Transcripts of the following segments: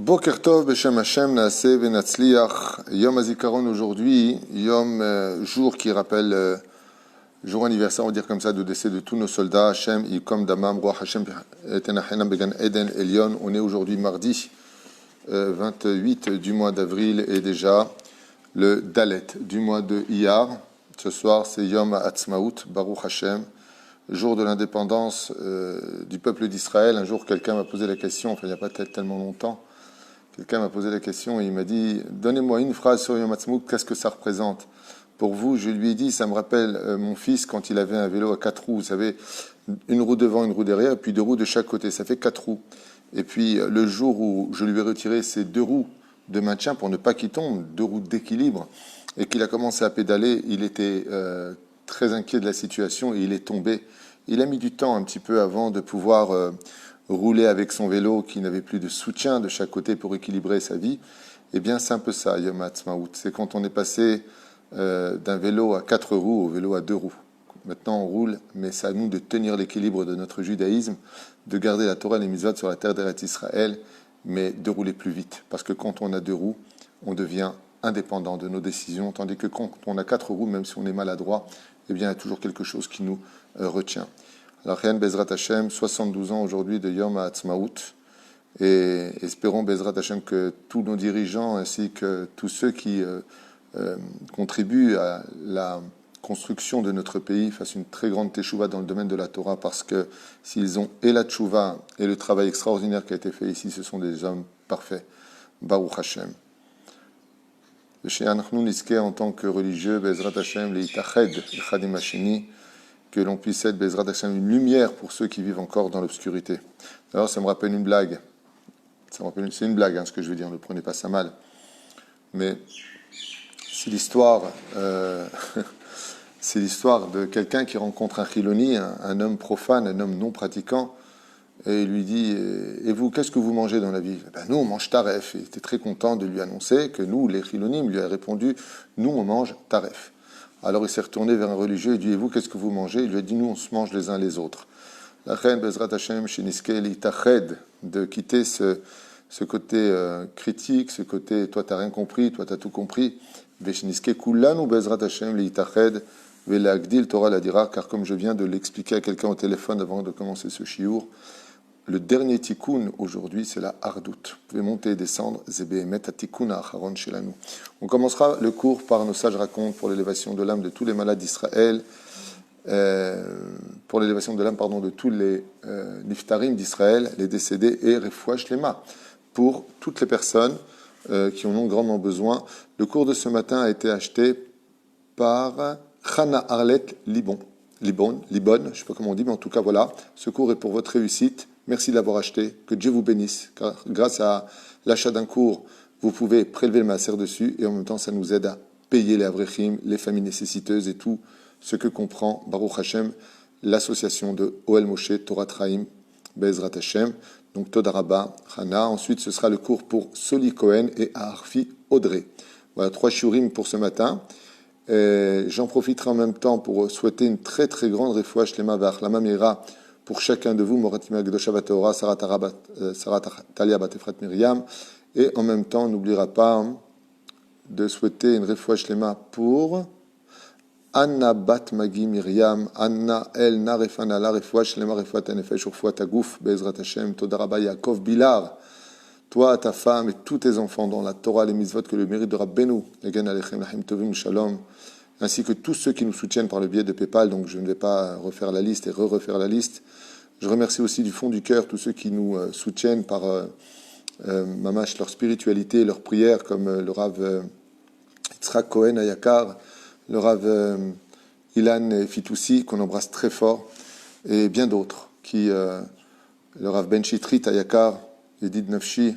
Boker Tov, Beshem Hashem, Naaseh Venatzliach. Yom Hazikaron aujourd'hui, jour qui rappelle, jour anniversaire, on va dire comme ça, de décès de tous nos soldats. Hashem, Yikom Damam, Roi Hashem, Etenachenam Began Eden Elion. On est aujourd'hui mardi 28 du mois d'avril et déjà le Dalet du mois de Iyar. Ce soir, c'est Yom Ha'atzmaut, Baruch Hashem, jour de l'indépendance du peuple d'Israël. Un jour, quelqu'un m'a posé la question, enfin, il n'y a pas tellement longtemps, quelqu'un m'a posé la question et il m'a dit « Donnez-moi une phrase sur Yom Ha'atzmaut, qu'est-ce que ça représente ?» Pour vous, je lui ai dit, ça me rappelle mon fils quand il avait un vélo à 4 roues. Vous savez, une roue devant, une roue derrière, et puis 2 roues de chaque côté. Ça fait 4 roues. Et puis, le jour où je lui ai retiré ces 2 roues de maintien pour ne pas qu'il tombe, 2 roues d'équilibre, et qu'il a commencé à pédaler, il était très inquiet de la situation et il est tombé. Il a mis du temps un petit peu avant de pouvoir rouler avec son vélo qui n'avait plus de soutien de chaque côté pour équilibrer sa vie. Eh bien, c'est un peu ça, Yom Ha'atzmaut. C'est quand on est passé d'un vélo à 4 roues au vélo à 2 roues. Maintenant, on roule, mais c'est à nous de tenir l'équilibre de notre judaïsme, de garder la Torah et les mitzvot sur la terre d'Eretz Israël, mais de rouler plus vite. Parce que quand on a 2 roues, on devient indépendant de nos décisions, tandis que quand on a 4 roues, même si on est maladroit, eh bien, il y a toujours quelque chose qui nous retient. Alors, Rien Bezrat Hashem, 72 ans aujourd'hui de Yom Ha'atzmaut, et espérons Bezrat Hashem que tous nos dirigeants ainsi que tous ceux qui contribuent à la construction de notre pays fassent une très grande teshuva dans le domaine de la Torah, parce que s'ils ont et la teshuva et le travail extraordinaire qui a été fait ici, ce sont des hommes parfaits. Baruch Hashem. En tant que religieux, Bezrat Hashem, leitached echad im hasheni, que l'on puisse être Bezrat Hashem une lumière pour ceux qui vivent encore dans l'obscurité. Alors ça me rappelle une blague. C'est une blague, ce que je veux dire, ne prenez pas ça mal. Mais c'est l'histoire, c'est l'histoire de quelqu'un qui rencontre un chiloni, un homme profane, un homme non pratiquant, et il lui dit « Et vous, qu'est-ce que vous mangez dans la vie ?» Nous, on mange taref. Et il était très content de lui annoncer que nous, les chilonim, lui a répondu « Nous, on mange taref. » Alors il s'est retourné vers un religieux et dit « Et vous, qu'est-ce que vous mangez ?» Il lui a dit « Nous, on se mange les uns les autres. » La reine Bezrat Hashem, Sheniske Litached, de quitter ce côté critique, ce côté « Toi, t'as rien compris, toi, t'as tout compris. » Vesheniske Kulanu Bezrat Hashem Litached, Velagdil Torah Ladira, car comme je viens de l'expliquer à quelqu'un au téléphone avant de commencer ce shiur, le dernier tikkun aujourd'hui, c'est la hardout. Vous pouvez monter et descendre. Zebehemet tikkun acharon shelanu. On commencera le cours par nos sages racontent pour l'élévation de l'âme de tous les malades d'Israël, pour l'élévation de l'âme, de tous les niftarim d'Israël, les décédés, et refoua shlema pour toutes les personnes qui en ont grandement besoin. Le cours de ce matin a été acheté par Chana Arlet Libon, je ne sais pas comment on dit, mais en tout cas voilà, ce cours est pour votre réussite. Merci de l'avoir acheté, que Dieu vous bénisse, car grâce à l'achat d'un cours, vous pouvez prélever le maaser dessus, et en même temps ça nous aide à payer les avrechim, les familles nécessiteuses et tout ce que comprend Baruch Hashem, l'association de Ohel Moshe, Torah Traim, Bezrat Hashem, donc Toda Rabba, Chana. Ensuite ce sera le cours pour Soli Cohen et Aharfi Audrey. Voilà 3 shurim pour ce matin. J'en profiterai en même temps pour souhaiter une très très grande refoua shlema v'achlama meira pour chacun de vous, Moratima Gdosha Vateora, Sarah Talia Batefrat Miriam, et en même temps on n'oubliera pas de souhaiter une refoua shlema pour Anna Bat Magi Miriam, Anna El Narefana la refoua shlema refoua tanefesh refoua tagouf Bezrat Hashem Todaraba Yaakov Bilar. Toi, ta femme et tous tes enfants dans la Torah, les mitzvot, que le mérite de Rabbeinu, Egen Alechem Lachem Tovim Shalom, ainsi que tous ceux qui nous soutiennent par le biais de PayPal, donc je ne vais pas refaire la liste et refaire la liste. Je remercie aussi du fond du cœur tous ceux qui nous soutiennent par mamash, leur spiritualité, leur prière, comme le Rav Yitzhak Cohen Ayakar, le Rav Ilan Fitoussi, qu'on embrasse très fort, et bien d'autres, le Rav Ben Chitrit Ayakar, Yedid Nafshi,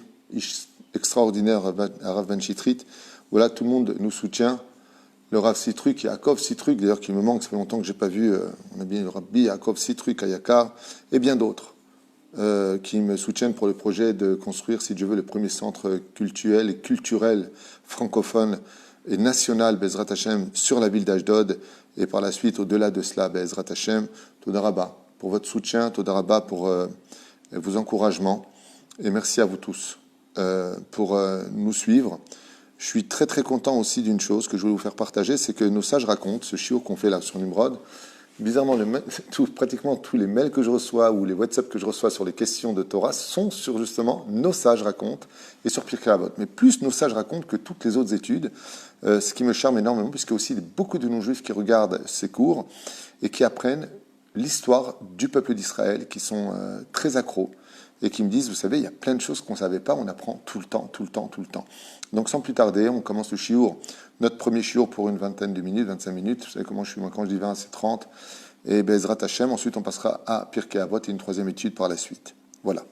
extraordinaire, Rav Ben Chitrit. Voilà, tout le monde nous soutient. Le Rav Sitruk, Yaakov Sitruk, d'ailleurs qui me manque, ça fait longtemps que je n'ai pas vu, on a bien le Rabbi Yaakov Sitruk à Yakar, et bien d'autres qui me soutiennent pour le projet de construire, si Dieu veut, le premier centre culturel et culturel francophone et national, Bezrat Hashem, sur la ville d'Ashdod, et par la suite, au-delà de cela, Bezrat Hashem, Toda Rabba, pour votre soutien, Toda Rabba pour vos encouragements, et merci à vous tous. nous suivre. Je suis très très content aussi d'une chose que je voulais vous faire partager, c'est que nos sages racontent, ce shiur qu'on fait là sur Nimrod, bizarrement, pratiquement tous les mails que je reçois ou les WhatsApp que je reçois sur les questions de Torah sont sur justement nos sages racontent et sur Pirkei Avot. Mais plus nos sages racontent que toutes les autres études, ce qui me charme énormément, puisqu'il y a aussi beaucoup de non-juifs qui regardent ces cours et qui apprennent l'histoire du peuple d'Israël, qui sont très accros et qui me disent, vous savez, il y a plein de choses qu'on ne savait pas, on apprend tout le temps. Donc sans plus tarder, on commence le shiur, notre premier shiur pour une vingtaine de minutes, 25 minutes, vous savez comment je suis, moi quand je dis 20 c'est 30, et Bezrat Hashem, ensuite on passera à Pirkei Avot et une troisième étude par la suite. Voilà.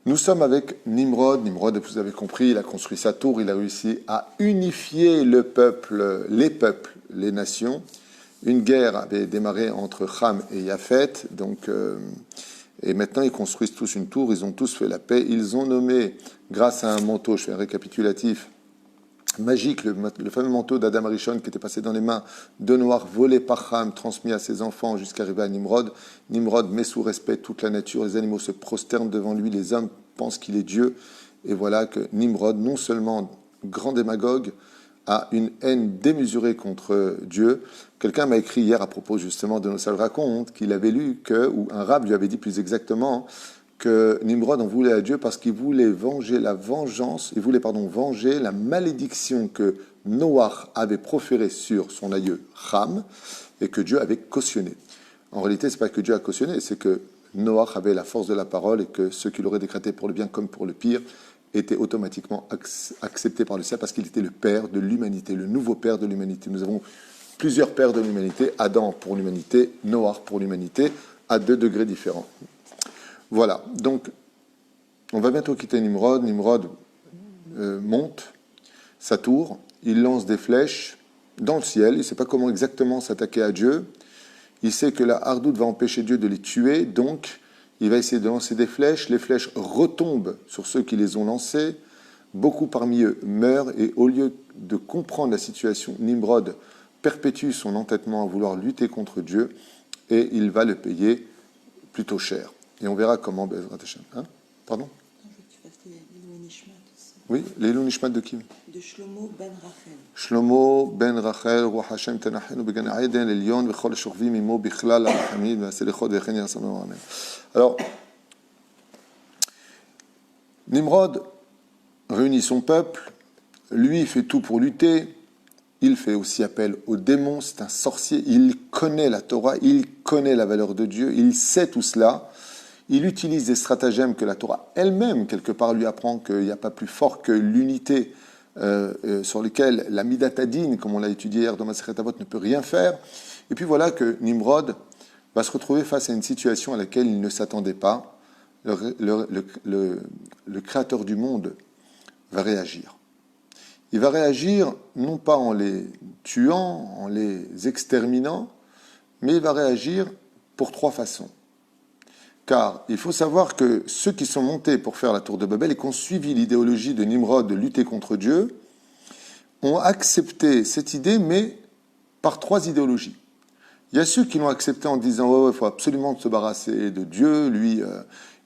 Nous sommes avec Nimrod. Nimrod, vous avez compris, il a construit sa tour, il a réussi à unifier le peuple, les nations. Une guerre avait démarré entre Ham et Japhet, donc... Et maintenant, ils construisent tous une tour, ils ont tous fait la paix. Ils ont nommé, grâce à un manteau, je fais un récapitulatif, magique, le fameux manteau d'Adam Arishon qui était passé dans les mains de Noach, volé par Ham, transmis à ses enfants jusqu'à arriver à Nimrod. Nimrod met sous respect toute la nature, les animaux se prosternent devant lui, les hommes pensent qu'il est Dieu. Et voilà que Nimrod, non seulement grand démagogue, a une haine démesurée contre Dieu. Quelqu'un m'a écrit hier à propos justement de nos sages racontes qu'il avait lu que, ou un rabbin lui avait dit plus exactement, que Nimrod en voulait à Dieu parce qu'il voulait venger venger la malédiction que Noach avait proférée sur son aïeux Ham et que Dieu avait cautionné. En réalité, ce n'est pas que Dieu a cautionné, c'est que Noach avait la force de la parole et que ce qu'il aurait décrété pour le bien comme pour le pire était automatiquement accepté par le ciel parce qu'il était le père de l'humanité, le nouveau père de l'humanité. Nous avons plusieurs pères de l'humanité, Adam pour l'humanité, Noach pour l'humanité, à 2 degrés différents. Voilà, donc on va bientôt quitter Nimrod. Nimrod monte sa tour, il lance des flèches dans le ciel, il ne sait pas comment exactement s'attaquer à Dieu, il sait que la hardoute va empêcher Dieu de les tuer, donc il va essayer de lancer des flèches, les flèches retombent sur ceux qui les ont lancées, beaucoup parmi eux meurent, et au lieu de comprendre la situation, Nimrod perpétue son entêtement à vouloir lutter contre Dieu, et il va le payer plutôt cher. Et on verra comment Bezrat Hashem. Pardon ? Oui, l'Eilou Nishmat de qui ? De Shlomo ben Rachel. Shlomo ben Rachel, Ruach Hashem Tanachenu Began Aiden, Elion, Vechol Shorvim, Imo, Bichlal, Hamid, Vaselechot, Vechen Yassam, Amen. Alors, Nimrod réunit son peuple, lui fait tout pour lutter, il fait aussi appel aux démons, c'est un sorcier, il connaît la Torah, il connaît la valeur de Dieu, il sait tout cela. Il utilise des stratagèmes que la Torah elle-même, quelque part, lui apprend qu'il n'y a pas plus fort que l'unité sur lesquelles la Midatadine, comme on l'a étudié hier dans Masechet Avot, ne peut rien faire. Et puis voilà que Nimrod va se retrouver face à une situation à laquelle il ne s'attendait pas. Le créateur du monde va réagir. Il va réagir non pas en les tuant, en les exterminant, mais il va réagir pour 3 façons. Car il faut savoir que ceux qui sont montés pour faire la tour de Babel et qui ont suivi l'idéologie de Nimrod de lutter contre Dieu ont accepté cette idée, mais par 3 idéologies. Il y a ceux qui l'ont accepté en disant il faut absolument se débarrasser de Dieu, lui,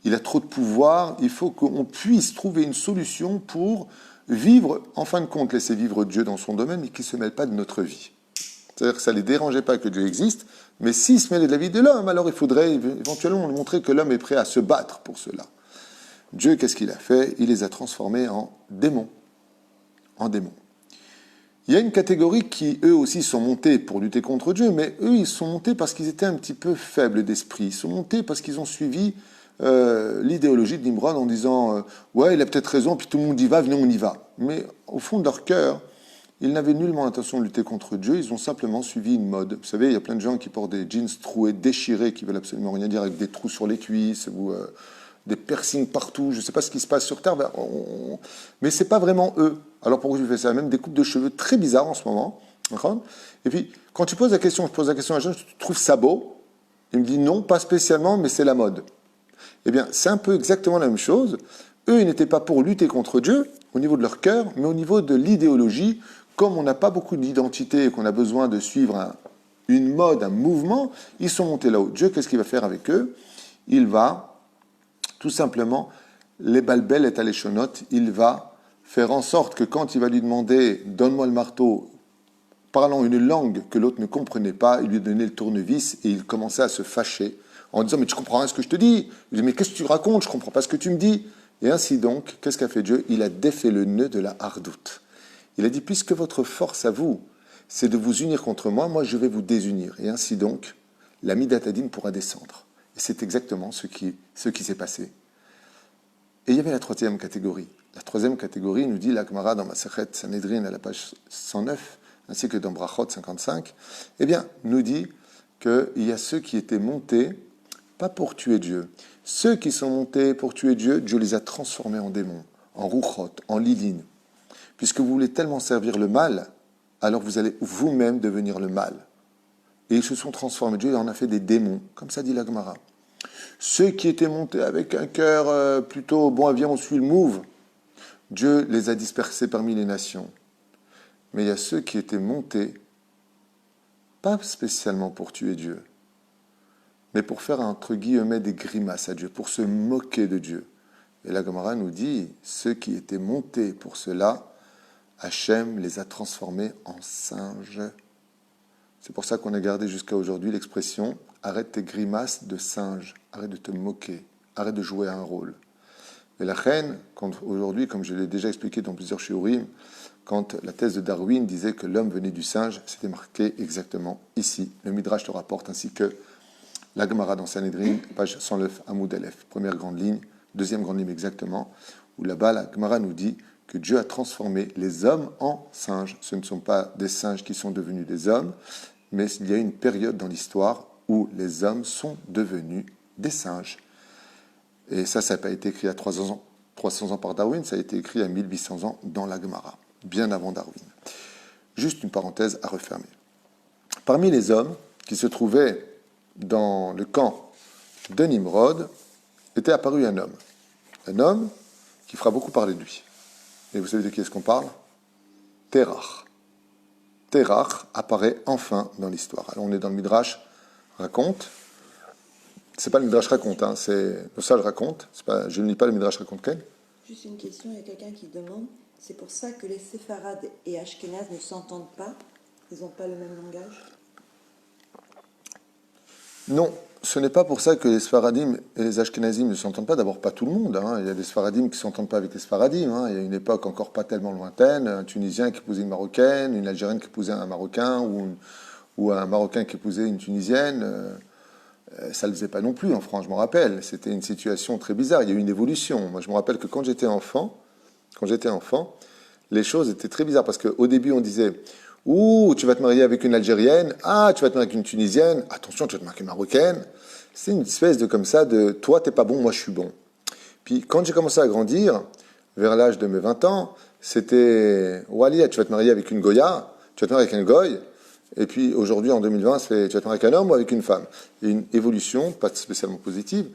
il a trop de pouvoir, il faut qu'on puisse trouver une solution pour vivre, en fin de compte, laisser vivre Dieu dans son domaine, mais qu'il ne se mêle pas de notre vie. C'est-à-dire que ça ne les dérangeait pas que Dieu existe, mais s'il se mêlait de la vie de l'homme, alors il faudrait éventuellement lui montrer que l'homme est prêt à se battre pour cela. Dieu, qu'est-ce qu'il a fait ? Il les a transformés en démons. Il y a une catégorie qui, eux aussi, sont montés pour lutter contre Dieu, mais eux, ils sont montés parce qu'ils étaient un petit peu faibles d'esprit. Ils sont montés parce qu'ils ont suivi l'idéologie de Nimrod en disant ouais, il a peut-être raison, puis tout le monde y va, venez, on y va. Mais au fond de leur cœur, ils n'avaient nullement l'intention de lutter contre Dieu, ils ont simplement suivi une mode. Vous savez, il y a plein de gens qui portent des jeans troués, déchirés, qui veulent absolument rien dire, avec des trous sur les cuisses, ou des piercings partout, je ne sais pas ce qui se passe sur Terre, mais ce n'est pas vraiment eux. Alors pourquoi je fais ça ? Même des coupes de cheveux très bizarres en ce moment. Et puis, quand tu poses la question, je pose la question à un jeune, tu trouves ça beau ? Il me dit non, pas spécialement, mais c'est la mode. Eh bien, c'est un peu exactement la même chose. Eux, ils n'étaient pas pour lutter contre Dieu, au niveau de leur cœur, mais au niveau de l'idéologie. Comme on n'a pas beaucoup d'identité et qu'on a besoin de suivre une mode, un mouvement, ils sont montés là-haut. Dieu, qu'est-ce qu'il va faire avec eux ? Il va tout simplement les balbel et aleshonot, il va faire en sorte que quand il va lui demander « donne-moi le marteau », parlant une langue que l'autre ne comprenait pas, il lui donnait le tournevis et il commençait à se fâcher en disant « mais tu comprends rien ce que je te dis ?» Il dit « mais qu'est-ce que tu racontes? Je ne comprends pas ce que tu me dis. » Et ainsi donc, qu'est-ce qu'a fait Dieu? Il a défait le nœud de la hardoute. Il a dit « puisque votre force à vous, c'est de vous unir contre moi, moi je vais vous désunir. » Et ainsi donc, la Midatadine pourra descendre. Et c'est exactement ce qui s'est passé. Et il y avait la troisième catégorie. La troisième catégorie nous dit la Gemara dans Masechet Sanhedrin à la page 109, ainsi que dans Brachot 55, eh bien, nous dit qu'il y a ceux qui étaient montés, pas pour tuer Dieu. Ceux qui sont montés pour tuer Dieu, Dieu les a transformés en démons, en rouchot, en lilin. Puisque vous voulez tellement servir le mal, alors vous allez vous-même devenir le mal. Et ils se sont transformés. Dieu en a fait des démons, comme ça dit la Gemara. Ceux qui étaient montés avec un cœur plutôt, bon, viens, on suit le move, Dieu les a dispersés parmi les nations. Mais il y a ceux qui étaient montés, pas spécialement pour tuer Dieu, mais pour faire, entre guillemets, des grimaces à Dieu, pour se moquer de Dieu. Et la Gemara nous dit, ceux qui étaient montés pour cela, Hachem les a transformés en singes. C'est pour ça qu'on a gardé jusqu'à aujourd'hui l'expression « arrête tes grimaces de singe, arrête de te moquer, arrête de jouer un rôle ». Et la reine, aujourd'hui, comme je l'ai déjà expliqué dans plusieurs shiurim, quand la thèse de Darwin disait que l'homme venait du singe, c'était marqué exactement ici. Le Midrash le rapporte, ainsi que la Gemara dans Sanhedrin, page 109, Amoud Aleph, première grande ligne, deuxième grande ligne exactement, où là-bas la Gemara nous dit que Dieu a transformé les hommes en singes. Ce ne sont pas des singes qui sont devenus des hommes, mais il y a une période dans l'histoire où les hommes sont devenus des singes. Et ça n'a pas été écrit à 300 ans par Darwin, ça a été écrit à 1800 ans dans la Gemara, bien avant Darwin. Juste une parenthèse à refermer. Parmi les hommes qui se trouvaient dans le camp de Nimrod, était apparu un homme qui fera beaucoup parler de lui. Et vous savez de qui est-ce qu'on parle? Terach. Terach apparaît enfin dans l'histoire. Alors on est dans le Midrash raconte. C'est pas le Midrash raconte, hein, c'est le sage raconte. Je ne lis pas le Midrash raconte quel. Juste une question, il y a quelqu'un qui demande, c'est pour ça que les séfarades et ashkénazes ne s'entendent pas? Ils n'ont pas le même langage? Non, ce n'est pas pour ça que les Sfaradim et les Ashkenazim ne s'entendent pas. D'abord, pas tout le monde. Hein. Il y a des Sfaradim qui ne s'entendent pas avec les Sfaradim. Hein. Il y a une époque encore pas tellement lointaine, un Tunisien qui épousait une Marocaine, une Algérienne qui épousait un Marocain, ou un Marocain qui épousait une Tunisienne. Ça ne le faisait pas non plus en France, je me rappelle. C'était une situation très bizarre. Il y a eu une évolution. Moi, je me rappelle que quand j'étais enfant, les choses étaient très bizarres parce qu'au début, on disait « Ouh, tu vas te marier avec une Algérienne. Ah, tu vas te marier avec une Tunisienne. Attention, tu vas te marier avec une Marocaine. » C'est une espèce de comme ça de « Toi, t'es pas bon, moi, je suis bon. » Puis, quand j'ai commencé à grandir, vers l'âge de mes 20 ans, c'était « Walia, tu vas te marier avec une Goya. Tu vas te marier avec un Goy. » Et puis, aujourd'hui, en 2020, c'est « Tu vas te marier avec un homme ou avec une femme. » Il y a une évolution, pas spécialement positive,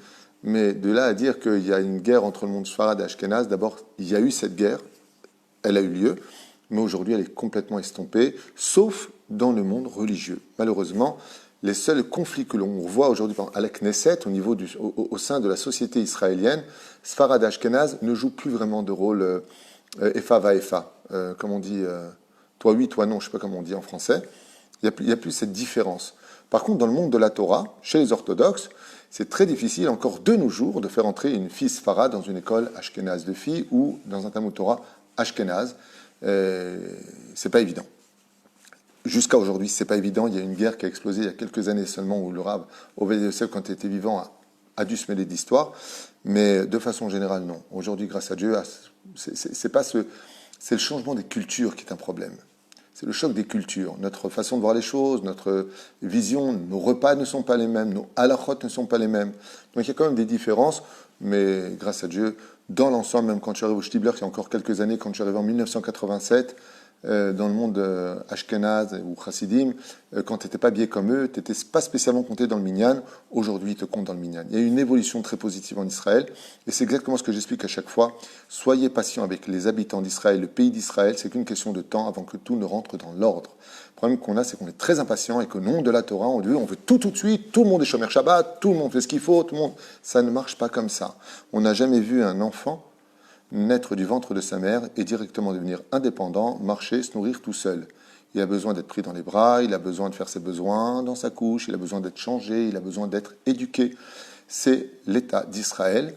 mais de là à dire qu'il y a une guerre entre le monde Sfarad et Ashkenaz, d'abord, il y a eu cette guerre, elle a eu lieu, mais aujourd'hui, elle est complètement estompée, sauf dans le monde religieux. Malheureusement, les seuls conflits que l'on voit aujourd'hui à la Knesset, au sein de la société israélienne, Sfarad et Ashkenaz ne jouent plus vraiment de rôle Efa va Efa, comme on dit, toi oui, toi non, je ne sais pas comment on dit en français. Il n'y a plus cette différence. Par contre, dans le monde de la Torah, chez les orthodoxes, c'est très difficile encore de nos jours de faire entrer une fille Sfarad dans une école ashkénaze de filles ou dans un Talmud Torah ashkénaze. C'est pas évident. Jusqu'à aujourd'hui, c'est pas évident. Il y a une guerre qui a explosé il y a quelques années seulement où le Rav Ovadia Yosef, quand il était vivant, a dû se mêler d'histoire. Mais de façon générale, non. Aujourd'hui, grâce à Dieu, c'est le changement des cultures qui est un problème. C'est le choc des cultures. Notre façon de voir les choses, notre vision, nos repas ne sont pas les mêmes, nos halachot ne sont pas les mêmes. Donc il y a quand même des différences, mais grâce à Dieu, dans l'ensemble, même quand je suis arrivé au Shtibler, il y a encore quelques années, quand je suis arrivé en 1987, dans le monde ashkénaze ou chassidim, quand tu n'étais pas habillé comme eux, tu n'étais pas spécialement compté dans le minyan. Aujourd'hui, ils te comptent dans le minyan. Il y a eu une évolution très positive en Israël, et c'est exactement ce que j'explique à chaque fois. Soyez patients avec les habitants d'Israël, le pays d'Israël, c'est qu'une question de temps avant que tout ne rentre dans l'ordre. Le problème qu'on a, c'est qu'on est très impatient et qu'au nom de la Torah, on veut tout de suite, tout le monde est Shomer Shabbat, tout le monde fait ce qu'il faut, tout le monde... Ça ne marche pas comme ça. On n'a jamais vu un enfant naître du ventre de sa mère et directement devenir indépendant, marcher, se nourrir tout seul. Il a besoin d'être pris dans les bras, il a besoin de faire ses besoins dans sa couche, il a besoin d'être changé, il a besoin d'être éduqué. C'est l'État d'Israël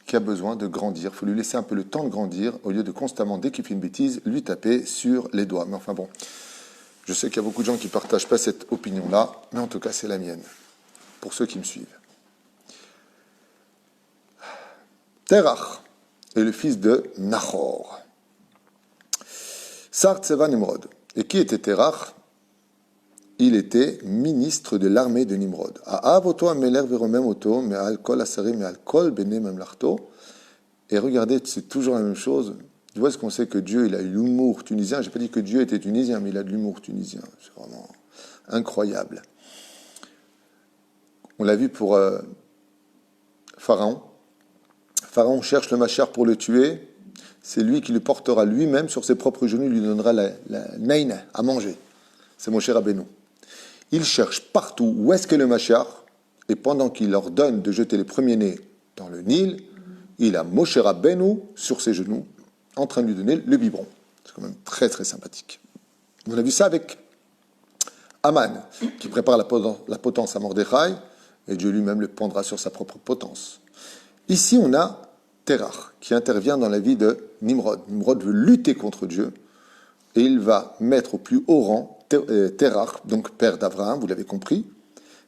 qui a besoin de grandir. Il faut lui laisser un peu le temps de grandir au lieu de constamment, dès qu'il fait une bêtise, lui taper sur les doigts. Mais enfin bon, je sais qu'il y a beaucoup de gens qui ne partagent pas cette opinion-là, mais en tout cas c'est la mienne, pour ceux qui me suivent. Terach est le fils de Nahor. Sar Tseva Nimrod. Et qui était Terach? Il était ministre de l'armée de Nimrod. A'avoto ameler veromem oto, me'al kol asarim me'al kol bene memlachto. Et regardez, c'est toujours la même chose. Tu vois ce qu'on sait que Dieu, il a l'humour tunisien. Je n'ai pas dit que Dieu était tunisien, mais il a de l'humour tunisien. C'est vraiment incroyable. On l'a vu pour Pharaon. Pharaon cherche le Machar pour le tuer. C'est lui qui le portera lui-même sur ses propres genoux, lui donnera la naïna à manger. C'est Moshe Rabbeinu. Il cherche partout où est-ce qu'est le Machar, et pendant qu'il leur donne de jeter les premiers-nés dans le Nil, il a Moshe Rabbeinu sur ses genoux, en train de lui donner le biberon. C'est quand même très très sympathique. On a vu ça avec Aman, qui prépare la potence à Mordechai, et Dieu lui-même le pendra sur sa propre potence. Ici, on a Terach, qui intervient dans la vie de Nimrod. Nimrod veut lutter contre Dieu, et il va mettre au plus haut rang Terach, donc père d'Abraham, vous l'avez compris,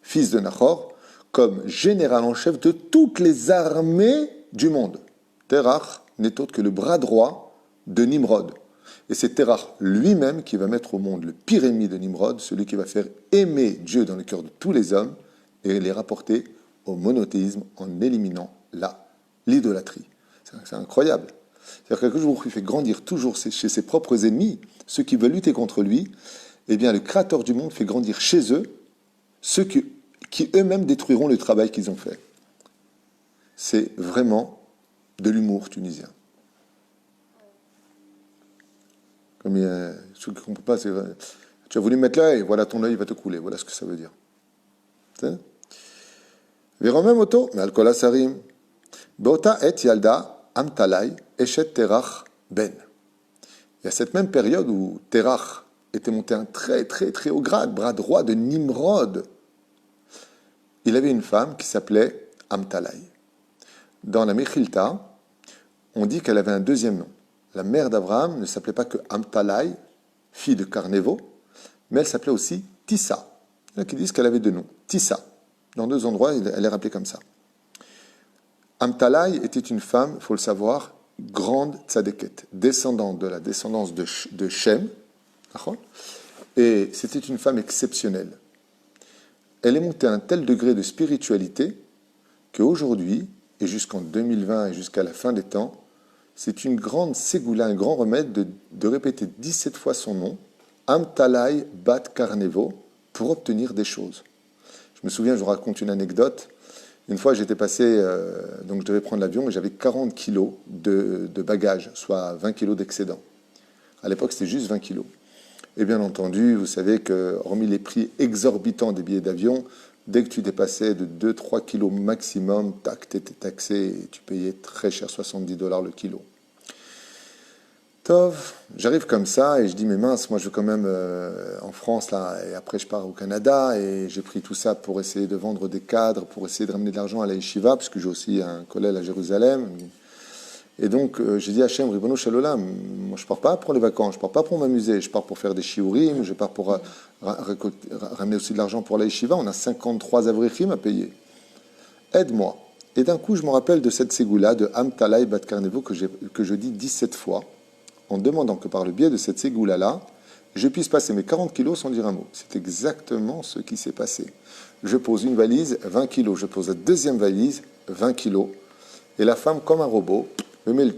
fils de Nahor, comme général en chef de toutes les armées du monde. Terach n'est autre que le bras droit de Nimrod. Et c'est Terach lui-même qui va mettre au monde le pire ennemi de Nimrod, celui qui va faire aimer Dieu dans le cœur de tous les hommes et les rapporter au monothéisme en éliminant l'idolâtrie. C'est incroyable. C'est-à-dire que Dieu fait grandir toujours chez ses propres ennemis, ceux qui veulent lutter contre lui, eh bien le Créateur du monde fait grandir chez eux ceux qui eux-mêmes détruiront le travail qu'ils ont fait. C'est vraiment de l'humour tunisien. Comme ceux qui ne comprennent pas, c'est tu as voulu mettre l'œil, voilà ton œil va te couler, voilà ce que ça veut dire. Véromem oto, mais alcool asarim. Beota et yalda amtalai eshet terach ben. Et à cette même période où Terach était monté un très très très haut grade, bras droit de Nimrod, il avait une femme qui s'appelait Amtalai. Dans la Mechilta, on dit qu'elle avait un deuxième nom. La mère d'Abraham ne s'appelait pas que Amtalai, fille de Carnevo, mais elle s'appelait aussi Tissa. Il y en a qui disent qu'elle avait deux noms. Tissa. Dans deux endroits, elle est rappelée comme ça. Amtalai était une femme, il faut le savoir, grande tzadéket, descendante de la descendance de Shem, et c'était une femme exceptionnelle. Elle est montée à un tel degré de spiritualité qu'aujourd'hui, et jusqu'en 2020 et jusqu'à la fin des temps, c'est une grande ségoula, un grand remède de répéter 17 fois son nom, Amtalai Bat Carnevo, pour obtenir des choses. Je me souviens, je vous raconte une anecdote. Une fois, j'étais passé, donc je devais prendre l'avion et j'avais 40 kilos de bagages, soit 20 kilos d'excédent. À l'époque, c'était juste 20 kilos. Et bien entendu, vous savez que, hormis les prix exorbitants des billets d'avion, dès que tu dépassais de 2-3 kilos maximum, tac, tu étais taxé et tu payais très cher, $70 le kilo. Tov, j'arrive comme ça et je dis, mais mince, moi je vais quand même en France, là, et après je pars au Canada, et j'ai pris tout ça pour essayer de vendre des cadres, pour essayer de ramener de l'argent à la yeshiva, parce que j'ai aussi un collège à Jérusalem. Et donc j'ai dit à Hachem, Ribono Shalolam, moi je pars pas pour les vacances, je pars pas pour m'amuser, je pars pour faire des shiurim, je pars pour ramener aussi de l'argent pour la yeshiva, on a 53 avrichim à payer. Aide-moi. Et d'un coup je me rappelle de cette ségoula de Amtalai Bat Carnevo que je dis 17 fois, en demandant que par le biais de cette ségoula-là, je puisse passer mes 40 kilos sans dire un mot. C'est exactement ce qui s'est passé. Je pose une valise, 20 kilos. Je pose la deuxième valise, 20 kilos. Et la femme, comme un robot, me met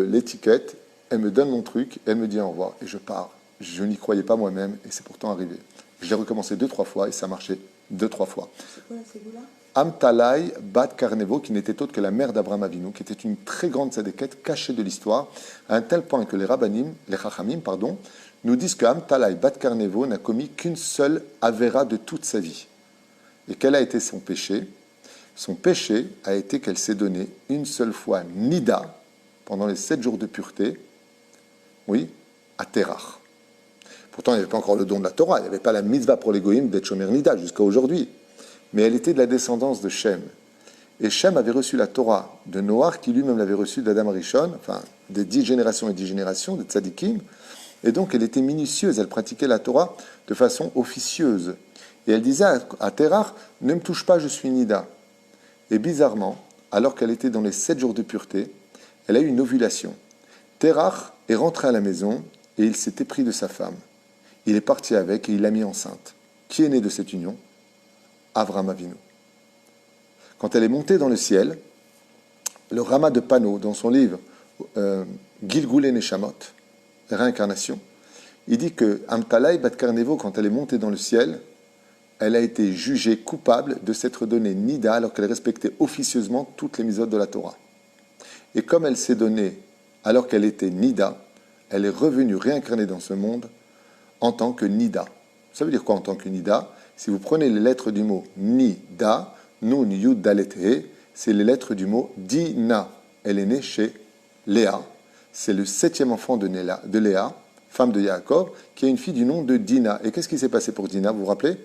l'étiquette, elle me donne mon truc, elle me dit au revoir, et je pars. je n'y croyais pas moi-même et c'est pourtant arrivé. Je l'ai recommencé 2-3 fois et ça marchait 2-3 fois. C'est quoi la ségoula? Amtalai Bat Karnevo, qui n'était autre que la mère d'Abraham Avinu, qui était une très grande tzadékette cachée de l'histoire, à un tel point que les rabbanim, les chachamim, pardon, nous disent que Amtalai Bat Karnevo n'a commis qu'une seule avéra de toute sa vie. Et quel a été son péché? Son péché a été qu'elle s'est donnée une seule fois nida, pendant les 7 jours de pureté, oui, à Terach. Pourtant, il n'y avait pas encore le don de la Torah, il n'y avait pas la mitzvah pour les goïms d'être shomer nida jusqu'à aujourd'hui. Mais elle était de la descendance de Shem. Et Shem avait reçu la Torah de Noach, qui lui-même l'avait reçue d'Adam Rishon, enfin, des 10 générations et 10 générations, de tzadikim. Et donc, elle était minutieuse, elle pratiquait la Torah de façon officieuse. Et elle disait à Terach, ne me touche pas, je suis Nida. Et bizarrement, alors qu'elle était dans les 7 jours de pureté, elle a eu une ovulation. Terach est rentré à la maison et il s'est épris de sa femme. Il est parti avec et il l'a mis enceinte. Qui est né de cette union? Avraham Avinu. Quand elle est montée dans le ciel, le Rama de Pano, dans son livre Gilgulei Neshamot, réincarnation, il dit que Amtalai Bat Karnevo, quand elle est montée dans le ciel, elle a été jugée coupable de s'être donnée Nida alors qu'elle respectait officieusement toutes les mitzvot de la Torah. Et comme elle s'est donnée alors qu'elle était Nida, elle est revenue réincarnée dans ce monde en tant que Nida. Ça veut dire quoi en tant que Nida? Si vous prenez les lettres du mot Nida, Nun, Yud, Dalet, He, c'est les lettres du mot Dina. Elle est née chez Léa. C'est le 7e enfant de Léa, femme de Yaakov, qui a une fille du nom de Dina. Et qu'est-ce qui s'est passé pour Dina, vous vous rappelez?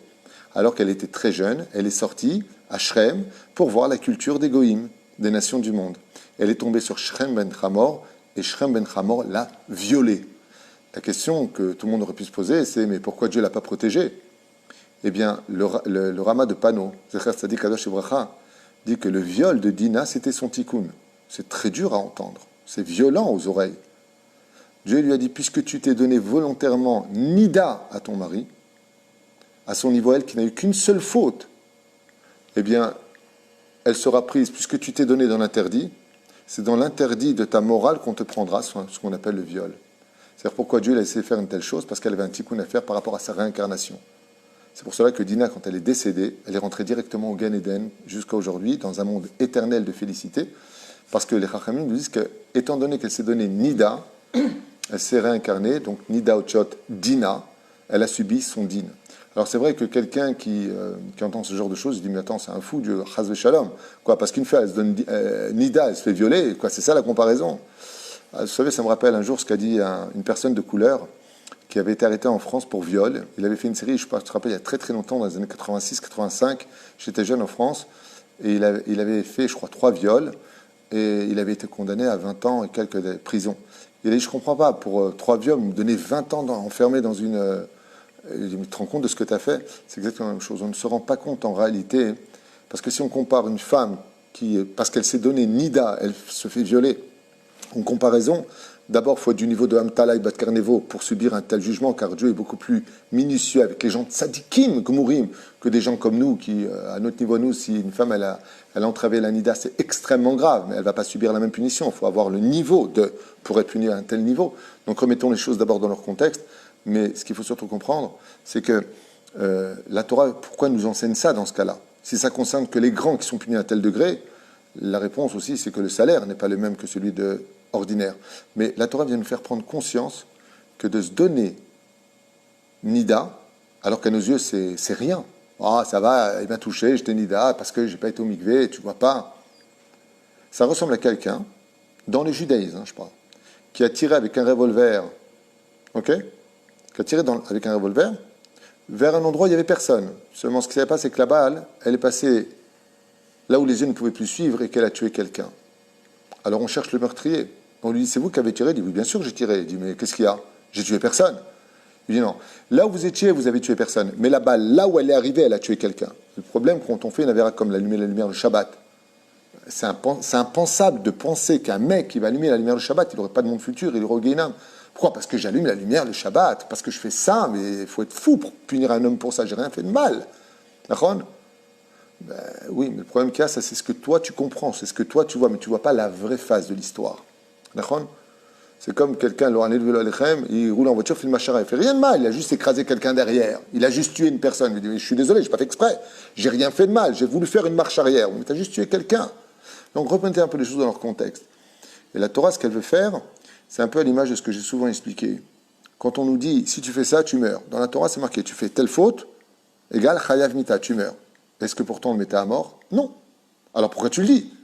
Alors qu'elle était très jeune, elle est sortie à Shrem pour voir la culture des Goïm, des nations du monde. Elle est tombée sur Shrem ben Hamor, et Shrem ben Hamor l'a violée. La question que tout le monde aurait pu se poser, c'est mais pourquoi Dieu ne l'a pas protégée? Eh bien, le Rama de Pano, Zecher Tzadik Kadosh Ibracha, dit que le viol de Dina, c'était son tikkun. C'est très dur à entendre. C'est violent aux oreilles. Dieu lui a dit, puisque tu t'es donné volontairement Nida à ton mari, à son niveau, elle, qui n'a eu qu'une seule faute, eh bien, elle sera prise, puisque tu t'es donné dans l'interdit, c'est dans l'interdit de ta morale qu'on te prendra ce qu'on appelle le viol. C'est-à-dire pourquoi Dieu l'a laissé faire une telle chose? Parce qu'elle avait un tikkun à faire par rapport à sa réincarnation. C'est pour cela que Dina, quand elle est décédée, elle est rentrée directement au Gan Eden jusqu'à aujourd'hui, dans un monde éternel de félicité, parce que les Chachamim nous disent que, étant donné qu'elle s'est donnée Nida, elle s'est réincarnée, donc Nida Ochot Dina, elle a subi son din. Alors c'est vrai que quelqu'un qui entend ce genre de choses, il dit mais attends, c'est un fou, Dieu, Chaz Shalom. Quoi, parce qu'une fois elle se donne Nida, elle se fait violer, quoi, c'est ça la comparaison. Vous savez, ça me rappelle un jour ce qu'a dit une personne de couleur qui avait été arrêté en France pour viol. Il avait fait une série, je ne te rappelle, il y a très très longtemps, dans les années 86-85, j'étais jeune en France, et il avait fait, je crois, 3 viols, et il avait été condamné à 20 ans et quelques de prison. Il a dit, je ne comprends pas, pour 3 viols, me donner 20 ans enfermé dans une... il dit, mais tu te rends compte de ce que tu as fait? C'est exactement la même chose. On ne se rend pas compte en réalité, parce que si on compare une femme qui, parce qu'elle s'est donnée Nida, elle se fait violer, en comparaison, d'abord, il faut être du niveau de Amtalai Bat Karnevo pour subir un tel jugement, car Dieu est beaucoup plus minutieux avec les gens tzadikim, gmurim, que des gens comme nous, qui, à notre niveau, nous, si une femme, elle a entravé la nida, c'est extrêmement grave, mais elle ne va pas subir la même punition. Il faut avoir le niveau pour être puni à un tel niveau. Donc, remettons les choses d'abord dans leur contexte. Mais ce qu'il faut surtout comprendre, c'est que la Torah, pourquoi nous enseigne ça dans ce cas-là? Si ça concerne que les grands qui sont punis à tel degré, la réponse aussi, c'est que le salaire n'est pas le même que celui de ordinaire. Mais la Torah vient nous faire prendre conscience que de se donner Nida, alors qu'à nos yeux, c'est rien. Ah, ça va, il m'a touché, j'étais Nida, parce que je n'ai pas été au mikvé, tu vois pas. Ça ressemble à quelqu'un, dans le judaïsme, je parle, qui a tiré avec un revolver, ok? Qui a tiré avec un revolver vers un endroit où il n'y avait personne. Seulement, ce qui s'est passé, c'est que la balle, elle est passée là où les yeux ne pouvaient plus suivre et qu'elle a tué quelqu'un. Alors on cherche le meurtrier. On lui dit, c'est vous qui avez tiré? Il dit, oui, bien sûr que j'ai tiré. Il dit, mais qu'est-ce qu'il y a? J'ai tué personne. Il dit, non. Là où vous étiez, vous avez tué personne. Mais la balle, là où elle est arrivée, elle a tué quelqu'un. Le problème, quand on fait une avéra comme allumer la lumière le Shabbat, c'est impensable de penser qu'un mec qui va allumer la lumière le Shabbat, il n'aurait pas de monde futur, il aurait au Guénam. Pourquoi? Parce que j'allume la lumière le Shabbat, parce que je fais ça, mais il faut être fou pour punir un homme pour ça. J'ai rien fait de mal. D'accord? Ben, oui, mais le problème qu'il y a, c'est ce que toi tu comprends, c'est ce que toi tu vois, mais tu ne vois pas la vraie phase de l'histoire. D'accord? C'est comme quelqu'un, il roule en voiture, filme Machara, il fait rien de mal, il a juste écrasé quelqu'un derrière, il a juste tué une personne. Il dit, je suis désolé, j'ai pas fait exprès, j'ai rien fait de mal, j'ai voulu faire une marche arrière, mais tu as juste tué quelqu'un. Donc reprenez un peu les choses dans leur contexte. Et la Torah, ce qu'elle veut faire, c'est un peu à l'image de ce que j'ai souvent expliqué. Quand on nous dit, si tu fais ça, tu meurs. Dans la Torah, c'est marqué, tu fais telle faute, égale chayav mita, tu meurs. Est-ce que pourtant on le mettait à mort? Non. Alors pourquoi tu le dis?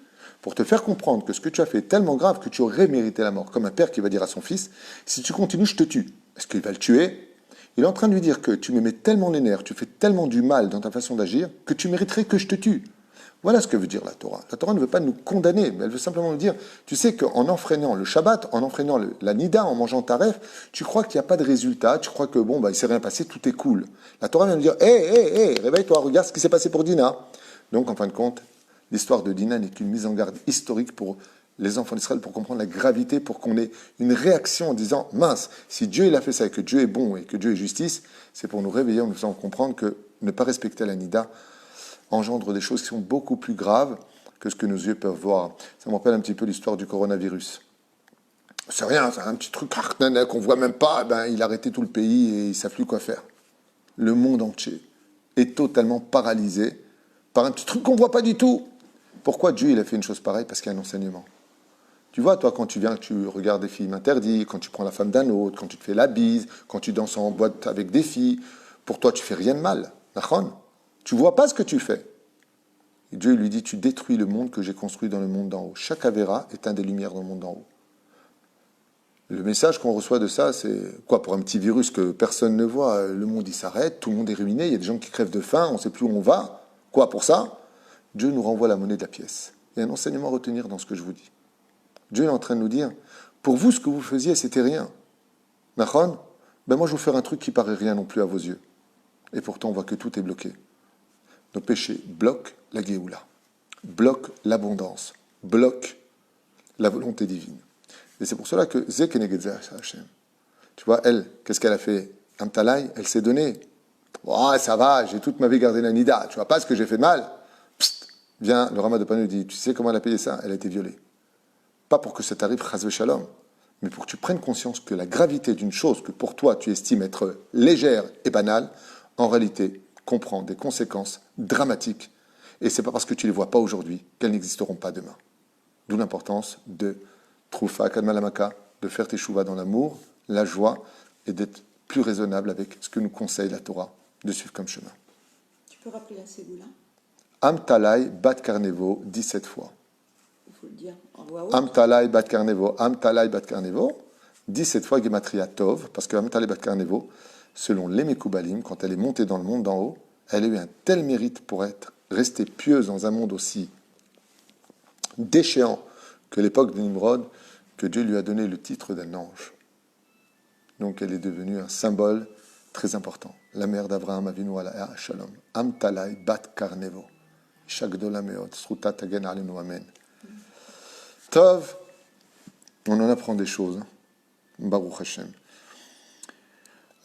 Pour te faire comprendre que ce que tu as fait est tellement grave que tu aurais mérité la mort. Comme un père qui va dire à son fils, si tu continues, je te tue. Est-ce qu'il va le tuer? Il est en train de lui dire que tu me mets tellement les nerfs, tu fais tellement du mal dans ta façon d'agir, que tu mériterais que je te tue. Voilà ce que veut dire la Torah. La Torah ne veut pas nous condamner, mais elle veut simplement nous dire, tu sais qu'en enfreignant le Shabbat, en enfreignant la Nida, en mangeant taref, tu crois qu'il n'y a pas de résultat, tu crois que bon, il ne s'est rien passé, tout est cool. La Torah vient nous dire, hé, réveille-toi, regarde ce qui s'est passé pour Dina. Donc, en fin de compte, l'histoire de Dina n'est qu'une mise en garde historique pour les enfants d'Israël, pour comprendre la gravité, pour qu'on ait une réaction en disant, mince, si Dieu il a fait ça et que Dieu est bon et que Dieu est justice, c'est pour nous réveiller en nous faisant comprendre que ne pas respecter la Nida engendre des choses qui sont beaucoup plus graves que ce que nos yeux peuvent voir. Ça me rappelle un petit peu l'histoire du coronavirus. C'est rien, c'est un petit truc qu'on voit même pas, il a arrêté tout le pays et ils ne savent plus quoi faire. Le monde entier est totalement paralysé par un petit truc qu'on ne voit pas du tout. Pourquoi Dieu il a fait une chose pareille? Parce qu'il y a un enseignement. Tu vois, toi, quand tu viens, tu regardes des films interdits, quand tu prends la femme d'un autre, quand tu te fais la bise, quand tu danses en boîte avec des filles, pour toi, tu fais rien de mal. Nachon? Tu ne vois pas ce que tu fais. Et Dieu lui dit, tu détruis le monde que j'ai construit dans le monde d'en haut. Chaque Avera est un des lumières dans le monde d'en haut. Le message qu'on reçoit de ça, c'est quoi? Pour un petit virus que personne ne voit, le monde il s'arrête, tout le monde est ruiné, il y a des gens qui crèvent de faim, on ne sait plus où on va. Quoi pour ça? Dieu nous renvoie la monnaie de la pièce. Il y a un enseignement à retenir dans ce que je vous dis. Dieu est en train de nous dire, pour vous, ce que vous faisiez, c'était rien. Nachon? Moi, je vais vous faire un truc qui paraît rien non plus à vos yeux. Et pourtant, on voit que tout est bloqué. Nos péchés bloquent la Géoula, bloquent l'abondance, bloquent la volonté divine. Et c'est pour cela que Zekenegedze Hashem. Tu vois, elle, qu'est-ce qu'elle a fait? Amtalai, elle s'est donnée. Oh, ça va, j'ai toute ma vie gardé la Nida. Tu vois pas ce que j'ai fait de mal? Psst, viens, le Rama de Panou dit, tu sais comment elle a payé ça? Elle a été violée. Pas pour que ça t'arrive, chas shalom, mais pour que tu prennes conscience que la gravité d'une chose que pour toi tu estimes être légère et banale, en réalité, comprend des conséquences dramatiques. Et c'est pas parce que tu les vois pas aujourd'hui qu'elles n'existeront pas demain. D'où l'importance de Troufa Kadmalamaka, de faire tes chouvas dans l'amour, la joie, et d'être plus raisonnable avec ce que nous conseille la Torah de suivre comme chemin. Tu peux rappeler la Ségoula? Amtalai Bat Karnevo, 17 fois. Il faut le dire en voix haute. Amtalai Bat Karnevo, 17 fois Gematria Tov, parce que Amtalai Bat Karnevo, selon les Mekoubalim, quand elle est montée dans le monde d'en haut, elle a eu un tel mérite pour être restée pieuse dans un monde aussi déchéant que l'époque de Nimrod, que Dieu lui a donné le titre d'un ange. Donc elle est devenue un symbole très important. La mère d'Abraham Avinu ala Shalom. Amtalai Bat Karnevo. Shagdola Meod. Sruta Tagen Alenu Amen. Tov, on en apprend des choses. Baruch Hashem.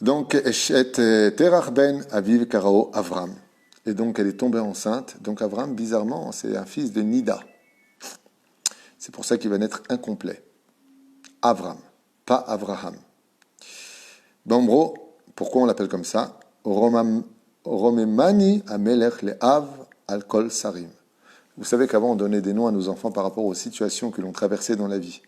Donc, Eshet Terach ben Aviv Karao Avram. Et donc, elle est tombée enceinte. Donc, Avram, bizarrement, c'est un fils de Nida. C'est pour ça qu'il va naître incomplet. Avram, pas Avraham. Bambro, pourquoi on l'appelle comme ça? Romemani Amelech le Av al Kol Sarim. Vous savez qu'avant, on donnait des noms à nos enfants par rapport aux situations que l'on traversait dans la vie.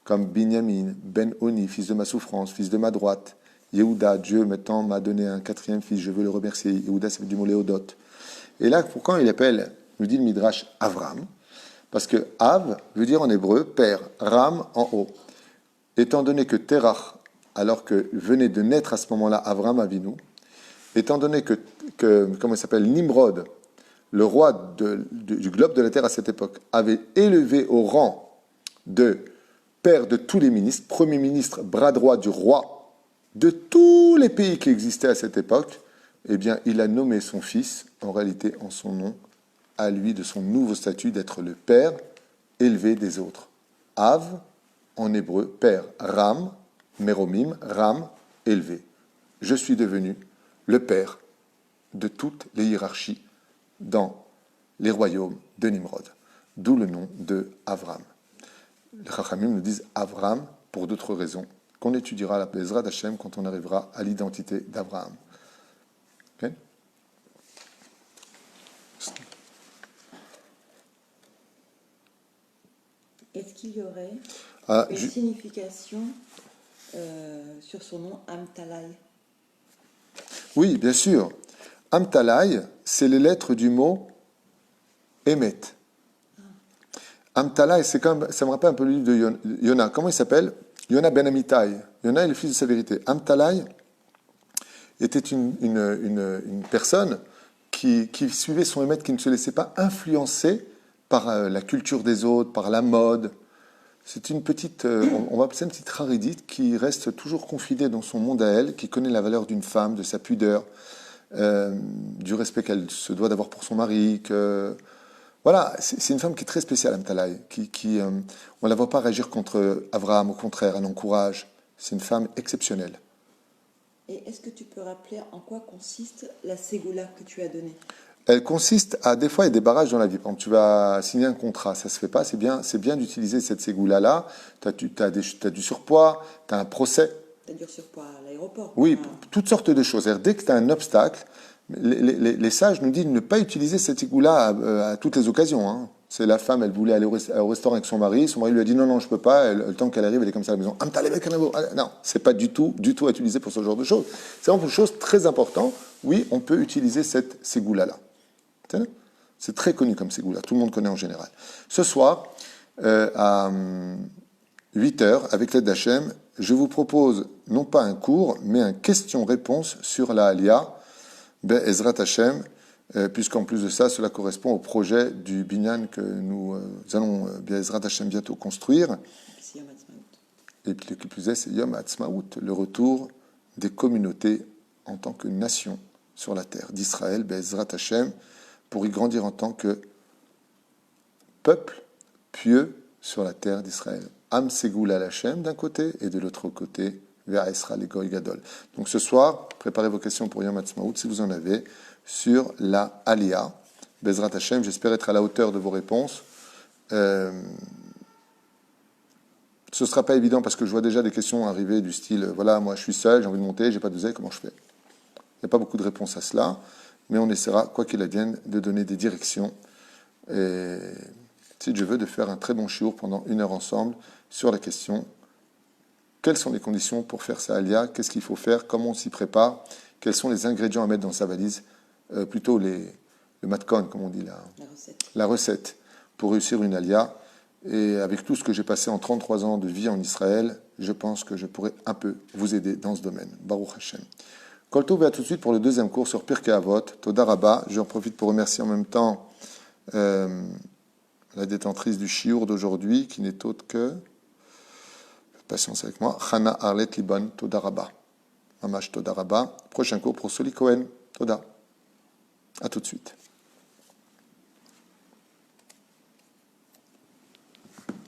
Comme Binyamin, Ben Oni, fils de ma souffrance, fils de ma droite. Yehuda, Dieu maintenant m'a donné un quatrième fils, je veux le remercier. Yehuda, ça veut dire du mot Léodot. Et là, pourquoi il appelle, nous dit le Midrash, Avram? Parce que Av veut dire en hébreu père, Ram en haut. Étant donné que Terach, alors que venait de naître à ce moment-là Avram Avinu, étant donné que comment il s'appelle, Nimrod, le roi du globe de la terre à cette époque, avait élevé au rang de père de tous les ministres, premier ministre, bras droit du roi de tous les pays qui existaient à cette époque, eh bien, il a nommé son fils, en réalité, en son nom, à lui de son nouveau statut d'être le père élevé des autres. Av, en hébreu, père. Ram, Meromim, Ram, élevé. Je suis devenu le père de toutes les hiérarchies dans les royaumes de Nimrod. D'où le nom de Avram. Les Chachamim nous disent Avram, pour d'autres raisons, qu'on étudiera la Bezrat Hashem quand on arrivera à l'identité d'Abraham. Okay? Est-ce qu'il y aurait Ah, une signification sur son nom, Amtalai? oui, bien sûr. Amtalai, c'est les lettres du mot Emet. Amtalai, c'est comme, ça me rappelle un peu le livre de Yona. Comment il s'appelle? Yona ben Amittai. Yona est le fils de sa vérité. Amtalai était une personne qui suivait son Emet, qui ne se laissait pas influencer par la culture des autres, par la mode. C'est une petite, on va appeler ça une petite rarédite qui reste toujours confinée dans son monde à elle, qui connaît la valeur d'une femme, de sa pudeur, du respect qu'elle se doit d'avoir pour son mari. Voilà, c'est une femme qui est très spéciale, Amtalai, on ne la voit pas réagir contre Abraham, au contraire, elle l'encourage. C'est une femme exceptionnelle. Et est-ce que tu peux rappeler en quoi consiste la ségoula que tu as donnée? Elle consiste à, des fois, il y a des barrages dans la vie. Par exemple, tu vas signer un contrat, ça se fait pas, c'est bien d'utiliser cette ségoula-là. Tu as du surpoids, tu as un procès. Tu as du surpoids à l'aéroport? Oui, toutes sortes de choses. C'est-à-dire, dès que tu as un obstacle, les sages nous disent de ne pas utiliser cette ségoula à toutes les occasions. Hein. C'est la femme, elle voulait aller au restaurant avec son mari lui a dit non, je peux pas, le temps qu'elle arrive, elle est comme ça à la maison. Non, c'est pas du tout à utiliser pour ce genre de choses. C'est vraiment une chose très importante. Oui, on peut utiliser cette ségoula-là. C'est très connu comme ségoula, tout le monde connaît en général. Ce soir, à 8h, avec l'aide d'Hachem, je vous propose non pas un cours, mais un question-réponse sur la Aliyah, Be'ezrat Hashem, puisqu'en plus de ça, cela correspond au projet du Binyan que nous allons, Be'ezrat Hashem, bientôt construire. Et puis le qui plus est, c'est Yom Ha'atzmaut, le retour des communautés en tant que nation sur la terre d'Israël, Be'ezrat Hashem, pour y grandir en tant que peuple pieux sur la terre d'Israël. Am Segoul al Hashem d'un côté et de l'autre côté, Ve'aesra l'Egoy Gadol. Donc ce soir, préparez vos questions pour Yom Ha'atzmaut, si vous en avez, sur la Aliyah. Bezrat Hashem, j'espère être à la hauteur de vos réponses. Ce ne sera pas évident parce que je vois déjà des questions arriver du style, voilà, moi je suis seul, j'ai envie de monter, j'ai pas d'oseille, comment je fais? Il n'y a pas beaucoup de réponses à cela. Mais on essaiera, quoi qu'il advienne, de donner des directions. Et si Dieu veut, de faire un très bon shiur pendant 1 heure ensemble sur la question quelles sont les conditions pour faire sa alia, qu'est-ce qu'il faut faire, comment on s'y prépare, quels sont les ingrédients à mettre dans sa valise, plutôt le matkon, comme on dit, la recette pour réussir une alia. Et avec tout ce que j'ai passé en 33 ans de vie en Israël, je pense que je pourrais un peu vous aider dans ce domaine. Baruch Hashem. Kolto va tout de suite pour le deuxième cours sur Pirkei Avot, Toda Rabba. J'en profite pour remercier en même temps la détentrice du shiur d'aujourd'hui, qui n'est autre que, patience avec moi, Chana Arlet Liban, Toda Rabba. Mamash Toda Rabba. Prochain cours pour Soli Cohen. Toda. À tout de suite.